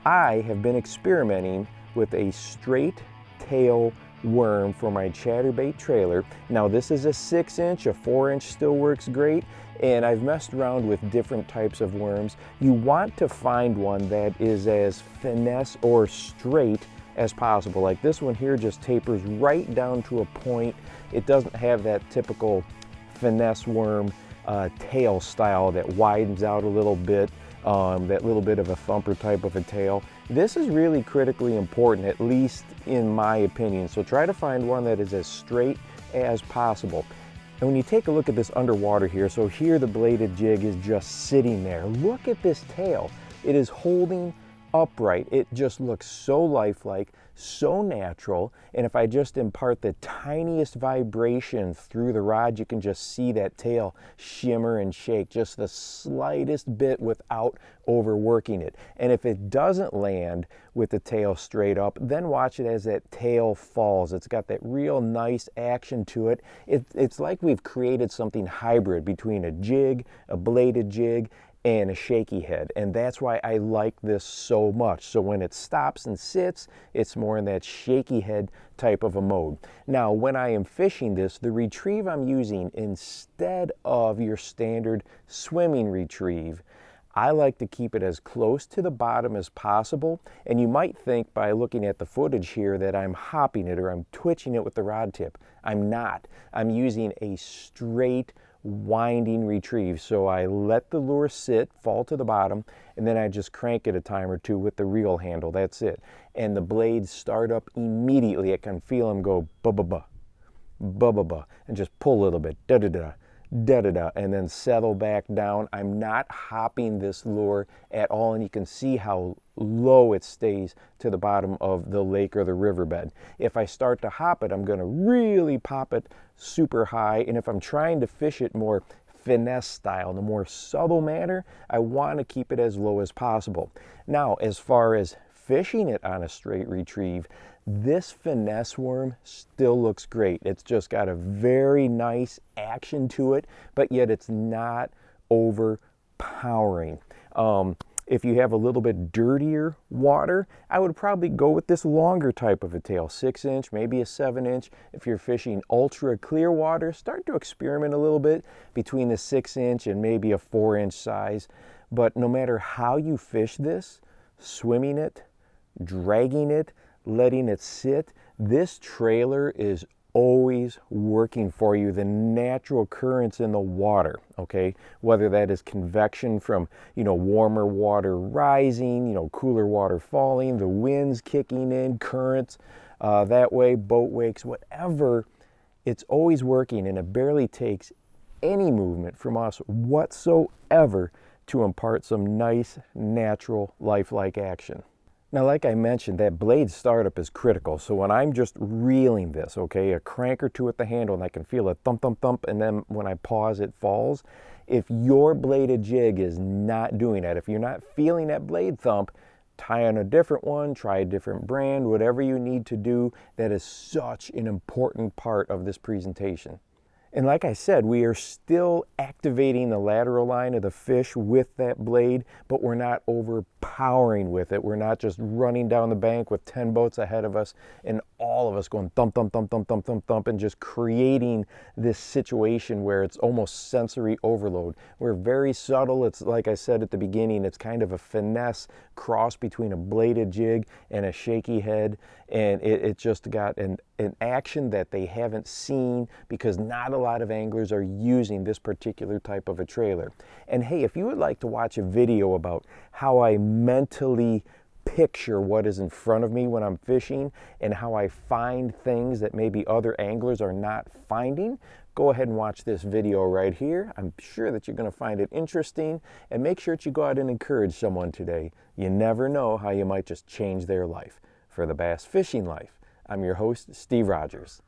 I have been experimenting with a straight tail worm for my Chatterbait trailer. Now this is a 6-inch, a 4-inch still works great, and I've messed around with different types of worms. You want to find one that is as finesse or straight as possible. Like this one here just tapers right down to a point. It doesn't have that typical finesse worm tail style that widens out a little bit, that little bit of a thumper type of a tail. This is really critically important, at least in my opinion. So try to find one that is as straight as possible. And when you take a look at this underwater here, so here the bladed jig is just sitting there. Look at this tail. It is holding upright. It just looks so lifelike, so natural, and if I just impart the tiniest vibration through the rod, you can just see that tail shimmer and shake just the slightest bit without overworking it. And if it doesn't land with the tail straight up, then watch it as that tail falls. It's got that real nice action to it. It's like we've created something hybrid between a jig, a bladed jig, and a shaky head, and that's why I like this so much. So when it stops and sits, it's more in that shaky head type of a mode. Now when I am fishing this, the retrieve I'm using, instead of your standard swimming retrieve, I like to keep it as close to the bottom as possible. And you might think by looking at the footage here that I'm hopping it or I'm twitching it with the rod tip. I'm not. I'm using a straight winding retrieve. So I let the lure sit, fall to the bottom, and then I just crank it a time or two with the reel handle. That's it. And the blades start up immediately. I can feel them go ba-ba-ba, ba-ba-ba, and just pull a little bit, da-da-da, da-da-da, and then settle back down. I'm not hopping this lure at all, and you can see how low it stays to the bottom of the lake or the riverbed. If I start to hop it, I'm going to really pop it super high, and if I'm trying to fish it more finesse style, in a more subtle manner, I want to keep it as low as possible. Now, as far as fishing it on a straight retrieve, this finesse worm still looks great. It's just got a very nice action to it, but yet it's not overpowering. If you have a little bit dirtier water, I would probably go with this longer type of a tail, 6-inch, maybe a 7-inch. If you're fishing ultra clear water, start to experiment a little bit between the 6-inch and maybe a 4-inch size. But no matter how you fish this, swimming it, dragging it, letting it sit, this trailer is always working for you. The natural currents in the water, okay, whether that is convection from, warmer water rising, cooler water falling, the winds kicking in, currents that way, boat wakes, whatever, it's always working, and it barely takes any movement from us whatsoever to impart some nice, natural, lifelike action. Now, like I mentioned, that blade startup is critical. So when I'm just reeling this, okay, a crank or two at the handle, and I can feel a thump, thump, thump, and then when I pause, it falls. If your bladed jig is not doing that, if you're not feeling that blade thump, tie on a different one, try a different brand, whatever you need to do. That is such an important part of this presentation. And like I said, we are still activating the lateral line of the fish with that blade, but we're not overpowering with it. We're not just running down the bank with 10 boats ahead of us and all of us going thump, thump, thump, thump, thump, thump, thump, and just creating this situation where it's almost sensory overload. We're very subtle. It's like I said at the beginning, it's kind of a finesse cross between a bladed jig and a shaky head, and it just got an action that they haven't seen because not a lot of anglers are using this particular type of a trailer. And hey, if you would like to watch a video about how I mentally picture what is in front of me when I'm fishing and how I find things that maybe other anglers are not finding, go ahead and watch this video right here. I'm sure that you're going to find it interesting, and make sure that you go out and encourage someone today. You never know how you might just change their life. For the Bass Fishing Life, I'm your host, Steve Rogers.